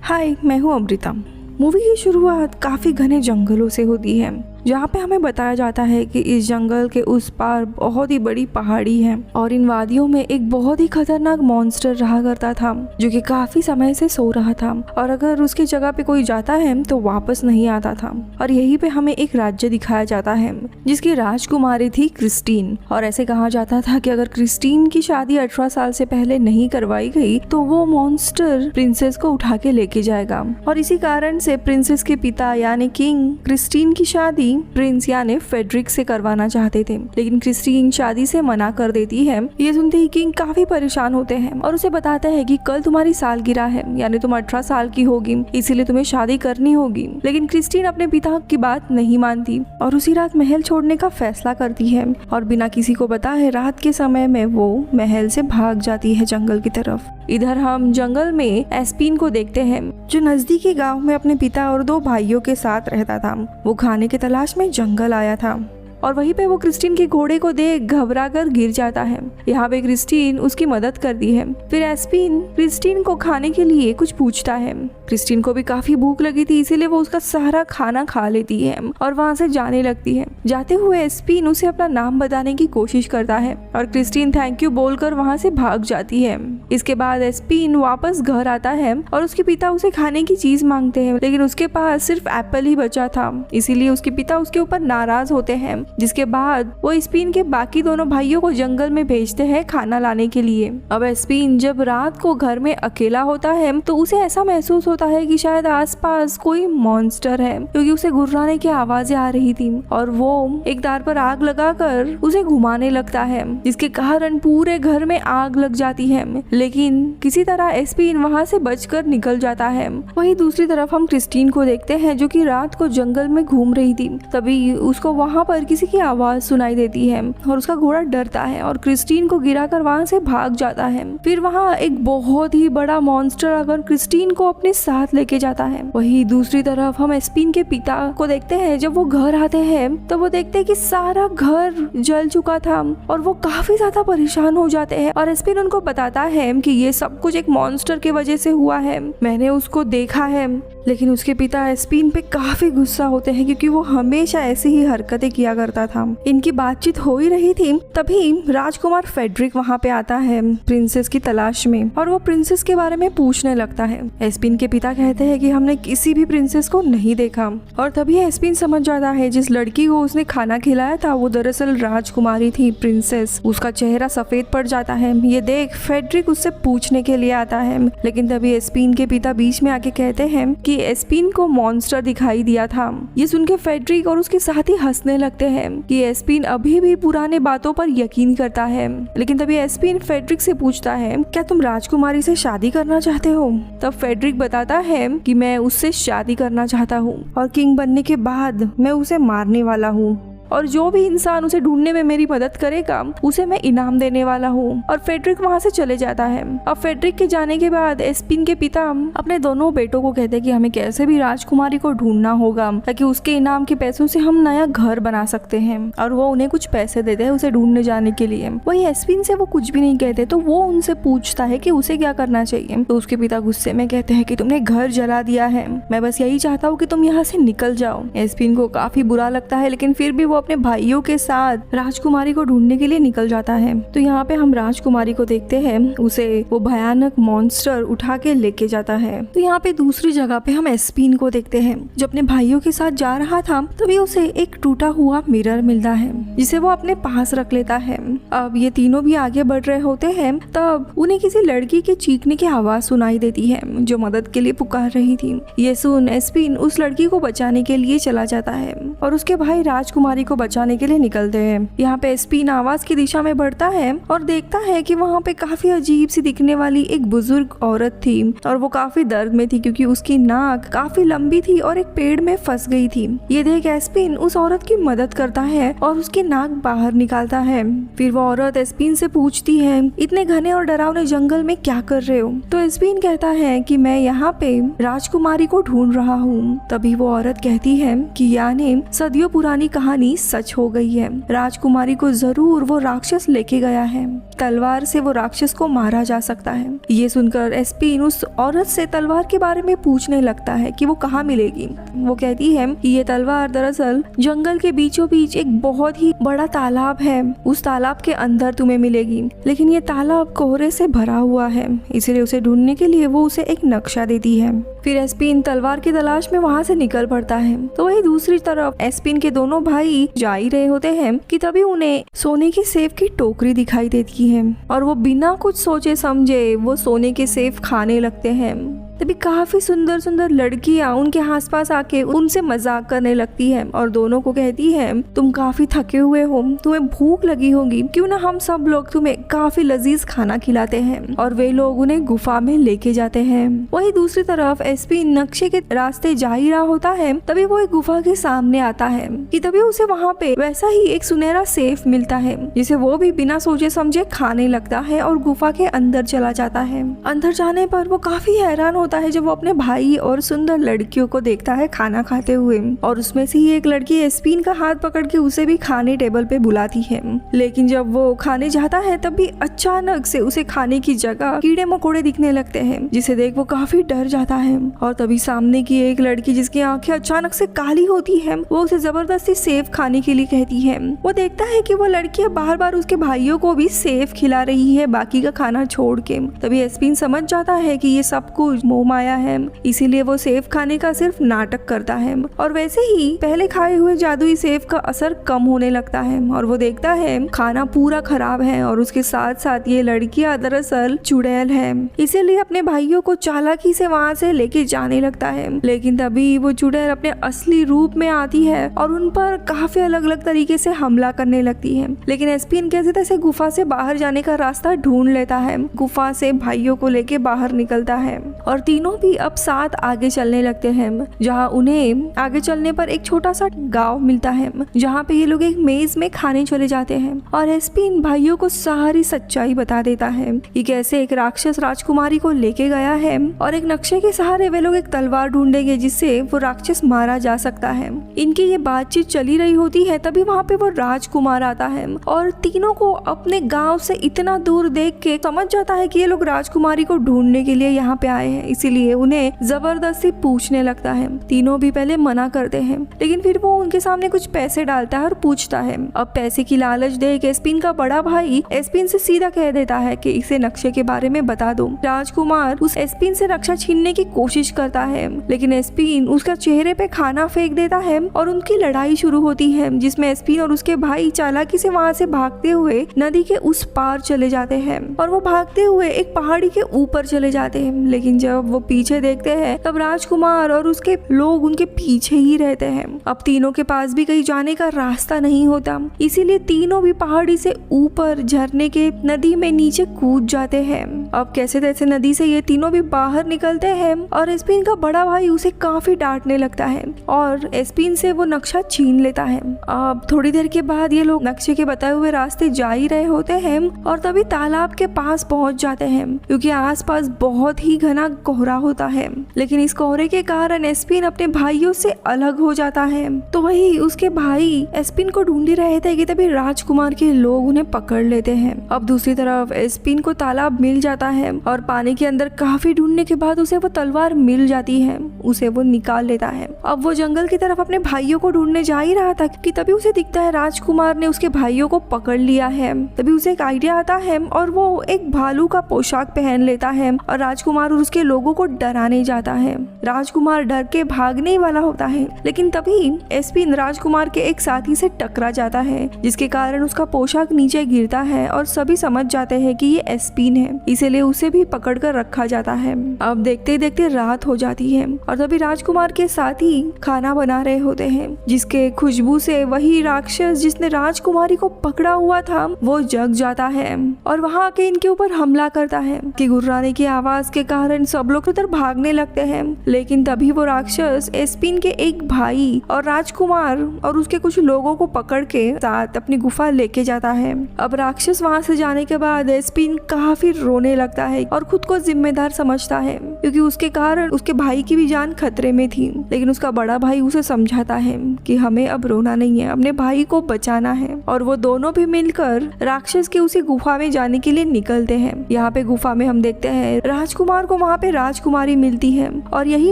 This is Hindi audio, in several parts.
हाय, मैं हूँ अमृता। मूवी की शुरुआत काफ़ी घने जंगलों से होती है, जहाँ पे हमें बताया जाता है कि इस जंगल के उस पार बहुत ही बड़ी पहाड़ी है और इन वादियों में एक बहुत ही खतरनाक मॉन्स्टर रहा करता था, जो कि काफी समय से सो रहा था और अगर उसकी जगह पे कोई जाता है तो वापस नहीं आता था। और यहीं पे हमें एक राज्य दिखाया जाता है जिसकी राजकुमारी थी क्रिस्टीन। और ऐसे कहा जाता था कि अगर क्रिस्टीन की शादी 18 साल से पहले नहीं करवाई गई तो वो मॉन्स्टर प्रिंसेस को उठा के लेके जाएगा। और इसी कारण से प्रिंसेस के पिता यानी किंग क्रिस्टीन की शादी प्रिंस यानी फेडरिक से करवाना चाहते थे, लेकिन क्रिस्टीन शादी से मना कर देती है। ये सुनते ही किंग काफी परेशान होते हैं और उसे बताता है कि कल तुम्हारी सालगिरह है, यानी तुम 18 साल की होगी, इसीलिए तुम्हें शादी करनी होगी। लेकिन क्रिस्टीन अपने पिता की बात नहीं मानती और उसी रात महल छोड़ने का फैसला करती है और बिना किसी को बताए रात के समय में वो महल से भाग जाती है जंगल की तरफ। इधर हम जंगल में एस्पिन को देखते हैं, जो नजदीकी गांव में अपने पिता और 2 भाइयों के साथ रहता था। वो खाने की तलाश में जंगल आया था और वहीं पे वो क्रिस्टीन के घोड़े को देख घबराकर गिर जाता है। यहाँ पे क्रिस्टीन उसकी मदद करती है। फिर एस्पिन क्रिस्टीन को खाने के लिए कुछ पूछता है। क्रिस्टीन को भी काफी भूख लगी थी, इसीलिए वो उसका सारा खाना खा लेती है और वहाँ से जाने लगती है। जाते हुए एस्पिन उसे अपना नाम बताने की कोशिश करता है और क्रिस्टीन थैंक यू बोलकर वहाँ से भाग जाती है। इसके बाद एस्पिन वापस घर आता है और उसके पिता उसे खाने की चीज मांगते हैं, लेकिन उसके पास सिर्फ एप्पल ही बचा था, इसीलिए उसके पिता उसके ऊपर नाराज होते हैं। जिसके बाद वो एस्पिन के बाकी दोनों भाइयों को जंगल में भेजते हैं खाना लाने के लिए। अब एस्पिन जब रात को घर में अकेला होता है तो उसे ऐसा महसूस होता है कि शायद आसपास कोई मॉन्स्टर है, क्योंकि उसे गुर्राने की आवाजें आ रही थी और वो एक तार पर आग लगाकर उसे घुमाने लगता है, जिसके कारण पूरे घर में आग लग जाती है। लेकिन किसी तरह एस्पिन वहाँ से बचकर निकल जाता है। वहीं दूसरी तरफ हम क्रिस्टीन को देखते हैं, जो कि रात को जंगल में घूम रही थी। तभी उसको वहाँ पर किसी की आवाज सुनाई देती है और उसका घोड़ा डरता है और क्रिस्टीन को गिराकर वहां से भाग जाता है। फिर वहां एक बहुत ही बड़ा मॉन्स्टर आकर क्रिस्टीन को अपने साथ लेके जाता है। वहीं दूसरी तरफ हम एस्पिन के पिता को देखते हैं। जब वो घर आते हैं तो वो देखते हैं कि सारा घर जल चुका था और वो काफी ज्यादा परेशान हो जाते हैं और एस्पिन उनको बताता है कि ये सब कुछ एक मॉन्स्टर की वजह से हुआ है, मैंने उसको देखा है। लेकिन उसके पिता एस्पिन पे काफी गुस्सा होते हैं, क्योंकि वो हमेशा ऐसी ही हरकतें किया करता था। इनकी बातचीत हो ही रही थी, तभी राजकुमार फेडरिक वहाँ पे आता है प्रिंसेस की तलाश में और वो प्रिंसेस के बारे में पूछने लगता है। एस्पिन के पिता कहते हैं कि हमने किसी भी प्रिंसेस को नहीं देखा और तभी एस्पिन समझ जाता है जिस लड़की को उसने खाना खिलाया था वो दरअसल राजकुमारी थी, प्रिंसेस। उसका चेहरा सफेद पड़ जाता है। ये देख फेडरिक उससे पूछने के लिए आता है, लेकिन तभी एस्पिन के पिता बीच में आके कहते हैं कि एस्पिन को मॉन्स्टर दिखाई दिया था। ये सुन के फेडरिक और उसके साथी हंसने लगते हैं कि एस्पिन अभी भी पुराने बातों पर यकीन करता है। लेकिन तभी एस्पिन फेडरिक से पूछता है, क्या तुम राजकुमारी से शादी करना चाहते हो? तब फेडरिक बताता है कि मैं उससे शादी करना चाहता हूँ और किंग बनने के बाद मैं उसे मारने वाला हूँ और जो भी इंसान उसे ढूंढने में मेरी मदद करेगा उसे मैं इनाम देने वाला हूँ। और फेडरिक वहाँ से चले जाता है। अब फेडरिक के जाने के बाद एस्पिन के पिता अपने दोनों बेटों को कहते हैं कि हमें कैसे भी राजकुमारी को ढूंढना होगा, ताकि उसके इनाम के पैसों से हम नया घर बना सकते हैं। और वो उन्हें कुछ पैसे देते हैं उसे ढूंढने जाने के लिए। वही एस्पिन से वो कुछ भी नहीं कहते, तो वो उनसे पूछता है कि उसे क्या करना चाहिए। तो उसके पिता गुस्से में कहते हैं कि तुमने घर जला दिया है, मैं बस यही चाहता हूँ कि तुम यहाँ से निकल जाओ। एस्पिन को काफी बुरा लगता है, लेकिन फिर भी वो अपने भाइयों के साथ राजकुमारी को ढूंढने के लिए निकल जाता है। तो यहाँ पे हम राजकुमारी को देखते हैं, उसे वो भयानक मॉन्स्टर उठा के लेके जाता है। तो यहाँ पे दूसरी जगह पे हम एस्पिन को देखते हैं, जो अपने भाइयों के साथ जा रहा था। तभी उसे एक टूटा हुआ मिरर मिलता है, जिसे वो अपने पास रख लेता है। अब ये तीनों भी आगे बढ़ रहे होते हैं, तब उन्हें किसी लड़की के चीखने की आवाज सुनाई देती है, जो मदद के लिए पुकार रही थी। ये सुन एस्पिन उस लड़की को बचाने के लिए चला जाता है और उसके भाई राजकुमारी को बचाने के लिए निकलते हैं। यहाँ पे एस्पिन आवाज की दिशा में बढ़ता है और देखता है कि वहाँ पे काफी अजीब सी दिखने वाली एक बुजुर्ग औरत थी और वो काफी दर्द में थी, क्योंकि उसकी नाक काफी लंबी थी और एक पेड़ में फंस गई थी। ये देख एस्पिन उस औरत की मदद करता है और उसकी नाक बाहर निकालता है। फिर वो औरत एस्पिन से पूछती है, इतने घने और डरावने जंगल में क्या कर रहे हो? तो एस्पिन कहता है कि मैं यहाँ पे राजकुमारी को ढूंढ रहा हूँ। तभी वो औरत कहती है कि यानी सदियों पुरानी कहानी सच हो गई है। राजकुमारी को जरूर वो राक्षस लेके गया है। तलवार से वो राक्षस को मारा जा सकता है। ये सुनकर एस्पिन उस औरत से तलवार के बारे में पूछने लगता है कि वो कहाँ मिलेगी। वो कहती है कि ये तलवार दरअसल जंगल के बीचों बीच एक बहुत ही बड़ा तालाब है, उस तालाब के अंदर तुम्हें मिलेगी, लेकिन ये तालाब कोहरे से भरा हुआ है, इसलिए उसे ढूंढने के लिए वो उसे एक नक्शा देती है। फिर एस्पिन तलवार की तलाश में वहाँ से निकल पड़ता है। तो वही दूसरी तरफ एस्पिन के दोनों भाई जा ही रहे होते हैं कि तभी उन्हें सोने की सेब की टोकरी दिखाई देती है और वो बिना कुछ सोचे समझे वो सोने के सेब खाने लगते हैं। तभी काफी सुंदर सुंदर लड़कियां उनके आसपास आके उनसे मजाक करने लगती है और दोनों को कहती है तुम काफी थके हुए हो, तुम्हें भूख लगी होगी, क्यों ना हम सब लोग तुम्हें काफी लजीज खाना खिलाते हैं। और वे लोग उन्हें गुफा में लेके जाते हैं। वही दूसरी तरफ एस्पिन नक्शे के रास्ते जा ही रहा होता है, तभी वो एक गुफा के सामने आता है कि तभी उसे वहाँ पे वैसा ही एक सुनहरा सेब मिलता है, जिसे वो भी बिना सोचे समझे खाने लगता है और गुफा के अंदर चला जाता है। अंदर जाने पर वो काफी हैरान होता है जब वो अपने भाई और सुंदर लड़कियों को देखता है खाना खाते हुए, और उसमें से ही एक लड़की एस्पिन का हाथ पकड़ के उसे भी खाने टेबल पे बुलाती है। लेकिन जब वो खाने जाता है तब भी अचानक से उसे खाने की जगह कीड़े मकोड़े दिखने लगते हैं, जिसे देख वो काफी डर जाता है। और तभी सामने की एक लड़की जिसकी आंखें अचानक से काली होती है, वो उसे जबरदस्ती सेब खाने के लिए कहती है। वो देखता है कि वो लड़की बार बार उसके भाइयों को भी सेब खिला रही है बाकी का खाना छोड़ के। तभी एस्पिन समझ जाता है कि ये सब कुछ मोह माया है, इसीलिए वो सेब खाने का सिर्फ नाटक करता है। और वैसे ही पहले खाए हुए जादुई सेब का असर कम होने लगता है और वो देखता है खाना पूरा खराब है और उसके साथ साथ ये लड़कियां दरअसल चुड़ैल है, इसीलिए अपने भाइयों को चालाकी से वहाँ से लेके जाने लगता है। लेकिन तभी वो चुड़ैल अपने असली रूप में आती है और उन पर काफी अलग अलग तरीके से हमला करने लगती है। लेकिन एस्पिन कैसे तैसे गुफा से बाहर जाने का रास्ता ढूंढ लेता है, गुफा से भाइयों को लेके बाहर निकलता है और तीनों भी अब साथ आगे चलने लगते हैं, जहाँ उन्हें आगे चलने पर एक छोटा सा गांव मिलता है, जहाँ पे ये लोग एक मेज में खाने चले जाते हैं और एस्पिन भाइयों को सारी सच्चाई बता देता है कि कैसे एक राक्षस राजकुमारी को लेके गया है और एक नक्शे के सहारे वे लोग एक तलवार ढूंढेंगे जिससे वो राक्षस मारा जा सकता है। इनकी ये बातचीत चली रही होती है, तभी वहाँ पे वो राजकुमार आता है और तीनों को अपने गाँव से इतना दूर देख के समझ जाता है कि ये लोग राजकुमारी को ढूंढने के लिए यहाँ पे आए हैं, इसीलिए उन्हें जबरदस्ती पूछने लगता है। तीनों भी पहले मना करते हैं, लेकिन फिर वो उनके सामने कुछ पैसे डालता है और पूछता है। अब पैसे की लालच देख एस्पिन का बड़ा भाई एस्पिन से सीधा कह देता है कि इसे नक्शे के बारे में बता दो। राजकुमार उस एस्पिन से नक्शा छीनने की कोशिश करता है, लेकिन एस्पिन उसका चेहरे पे खाना फेंक देता है और उनकी लड़ाई शुरू होती है, जिसमें एस्पिन और उसके भाई चालाकी से वहाँ से भागते हुए नदी के उस पार चले जाते हैं और वो भागते हुए एक पहाड़ी के ऊपर चले जाते हैं। लेकिन जब वो पीछे देखते हैं तब राजकुमार और उसके लोग उनके पीछे ही रहते हैं। अब तीनों के पास भी कहीं जाने का रास्ता नहीं होता, इसीलिए तीनों भी पहाड़ी से ऊपर झरने के नदी में नीचे कूद जाते हैं। अब कैसे तैसे नदी से ये तीनों भी बाहर निकलते हैं और एस्पिन का बड़ा भाई उसे काफी डांटने लगता है और एस्पिन से वो नक्शा छीन लेता है। अब थोड़ी देर के बाद ये लोग नक्शे के बताए हुए रास्ते जा ही रहे होते हैं और तभी तालाब के पास पहुंच जाते हैं, क्योंकि आसपास बहुत ही घना कोहरा होता है। लेकिन इस कोहरे के कारण एस्पिन अपने भाइयों से अलग हो जाता है। तो वही उसके भाई एस्पिन को ढूंढ रहे थे कि तभी राजकुमार के लोग उन्हें पकड़ लेते हैं। अब दूसरी तरफ एस्पिन को तालाब मिल जाता है और पानी के अंदर काफी ढूंढने के बाद उसे वो तलवार मिल जाती है, उसे वो निकाल लेता है। अब वो जंगल की तरफ अपने भाइयों को ढूंढने जा ही रहा था कि तभी उसे दिखता है राजकुमार ने उसके भाइयों को पकड़ लिया है। तभी उसे एक आइडिया आता है और वो एक भालू का पोशाक पहन लेता है और राजकुमार और उसके लोगों को डराने जाता है। राजकुमार डर के भागने वाला होता है, लेकिन तभी एस्पिन राजकुमार के एक साथी से टकरा जाता है, जिसके कारण उसका पोशाक नीचे गिरता है और सभी समझ जाते हैं कि ये एस्पिन है, इसीलिए उसे भी पकड़ कर रखा जाता है। अब देखते देखते रात हो जाती है और तभी राजकुमार के साथी खाना बना रहे होते हैं, जिसके खुशबू से वही राक्षस जिसने राजकुमारी को पकड़ा हुआ था वो जग जाता है और वहाँ आके इनके ऊपर हमला करता है कि गुर्राने की आवाज के कारण सब सब लोग उधर भागने लगते हैं। लेकिन तभी वो राक्षस एस्पिन के एक भाई और राजकुमार और उसके कुछ लोगों को पकड़ के साथ अपनी गुफा लेके जाता है। अब राक्षस वहां से जाने के बाद एस्पिन काफी रोने लगता है और खुद को जिम्मेदार समझता है, क्योंकि उसके कारण उसके भाई की भी जान खतरे में थी। लेकिन उसका बड़ा भाई उसे समझाता है कि हमें अब रोना नहीं है, अपने भाई को बचाना है। और वो दोनों भी मिलकर राक्षस के उसी गुफा में जाने के लिए निकलते हैं। यहाँ पे गुफा में हम देखते हैं राजकुमार को वहाँ पे राजकुमारी मिलती है और यही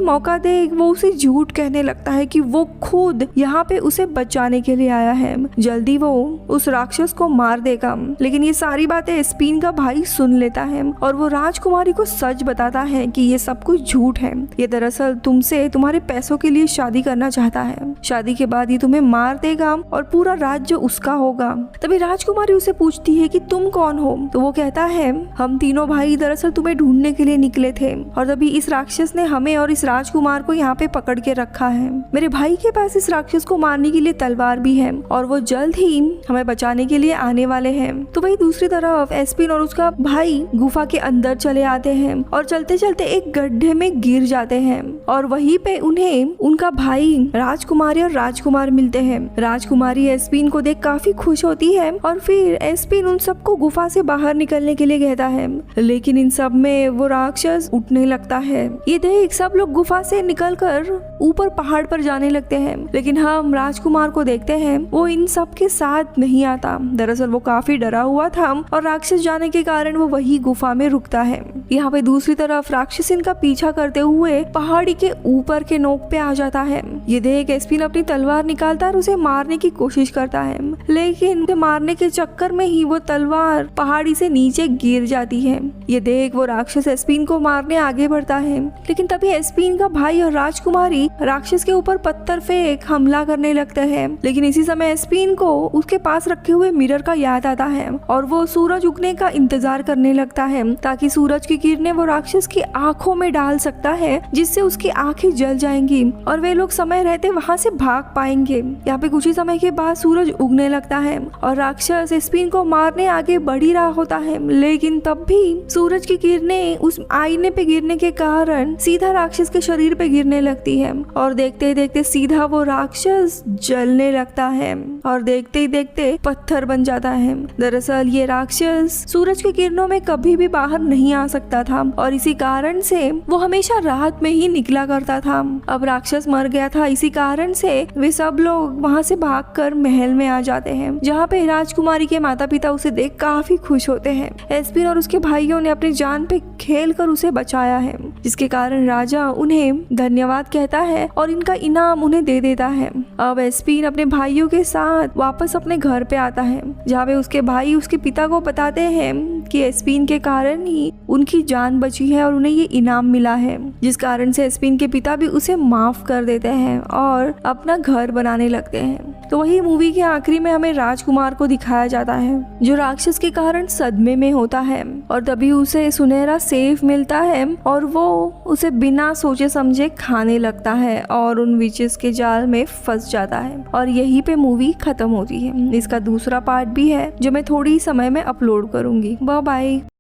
मौका देख वो उसे झूठ कहने लगता है कि वो खुद यहाँ पे उसे बचाने के लिए आया है, जल्दी वो उस राक्षस को मार देगा। लेकिन ये सारी बातें एस्पिन का भाई सुन लेता है और वो राजकुमारी को सच बताता है कि ये सब कुछ झूठ है, ये दरअसल तुमसे तुम्हारे पैसों के लिए शादी करना चाहता है, शादी के बाद ये तुम्हें मार देगा और पूरा राज्य उसका होगा। तभी राजकुमारी उसे पूछती है कि तुम कौन हो? तो वो कहता है हम तीनों भाई दरअसल तुम्हें ढूंढने के लिए निकले थे और तभी इस राक्षस ने हमें और इस राजकुमार को यहाँ पे पकड़ के रखा है। मेरे भाई के पास इस राक्षस को मारने के लिए तलवार भी है और वो जल्द ही हमें बचाने के लिए आने वाले हैं। तो वही दूसरी तरफ एस्पिन और उसका भाई गुफा के अंदर चले आते हैं और चलते चलते एक गड्ढे में गिर जाते हैं और वहीं पे उन्हें उनका भाई राजकुमारी और राजकुमार मिलते हैं। राजकुमारी एस्पिन को देख काफी खुश होती है और फिर एस्पिन उन सबको गुफा से बाहर निकलने के लिए कहता है, लेकिन इन सब में वो राक्षस उठने लगता है। ये देख सब लोग गुफा से निकलकर ऊपर पहाड़ पर जाने लगते हैं, लेकिन हम राजकुमार को देखते हैं वो इन सब के साथ नहीं आता। दरअसल वो काफी डरा हुआ था और राक्षस जाने के कारण वो वही गुफा में रुकता है। यहाँ पे दूसरी तरफ राक्षस इनका पीछा करते हुए पहाड़ी के ऊपर के नोक पे आ जाता है। ये देख एस्पिन अपनी तलवार निकालता और उसे मारने की कोशिश करता है, लेकिन उसे मारने के चक्कर में ही वो तलवार पहाड़ी से नीचे गिर जाती है। ये देख वो राक्षस एस्पिन को मारने आगे बढ़ता है, लेकिन तभी एस्पिन का भाई और राजकुमारी राक्षस के ऊपर पत्थर फेंक हमला करने लगते हैं। लेकिन इसी समय एस्पिन को उसके पास रखे हुए मिरर का याद आता है और वो सूरज उगने का इंतजार करने लगता है ताकि सूरज की किरणें वो राक्षस की आंखों में डाल सकता है, जिससे उसकी आंखें जल जाएंगी और वे लोग समय रहते वहां से भाग पाएंगे। यहाँ पे कुछ ही समय के बाद सूरज उगने लगता है और राक्षस एस्पिन को मारने आगे बढ़ ही रहा होता है, लेकिन तब भी सूरज की किरणें उस आईने पे गिरने के कारण सीधा राक्षस के शरीर पे गिरने लगती है और देखते ही देखते सीधा वो राक्षस जलने लगता है और देखते ही देखते पत्थर बन जाता है। दरअसल ये राक्षस सूरज की किरणों में कभी भी बाहर नहीं आ सकता था और इसी कारण से वो हमेशा रात में ही निकला करता था। अब राक्षस मर गया था, इसी कारण से वे सब लोग वहाँ से भागकर महल में आ जाते हैं, जहाँ पे राजकुमारी के माता पिता उसे देख काफी खुश होते हैं। एस्पिन और उसके भाइयों ने अपनी जान पे खेल कर उसे बचाया है, जिसके कारण राजा उन्हें धन्यवाद कहता है और इनका इनाम उन्हें दे देता है। अब एस्पिन अपने भाइयों के साथ वापस अपने घर पे आता है, जहाँ पे उसके भाई उसके पिता को बताते हैं कि एस्पिन के कारण ही उनकी जान बची है और उन्हें ये इनाम मिला है, जिस कारण से एस्पिन के पिता भी उसे माफ कर देते हैं और अपना घर बनाने लगते हैं। तो वही मूवी के आखिरी में हमें राजकुमार को दिखाया जाता है, जो राक्षस के कारण सदमे में होता है और तभी उसे सुनहरा सेफ मिलता है और वो उसे बिना सोचे समझे खाने लगता है और उन विचेस के जाल में फंस जाता है और यहीं पे मूवी खत्म होती है। इसका दूसरा पार्ट भी है जो मैं थोड़ी समय में अपलोड करूंगी। Bye bye.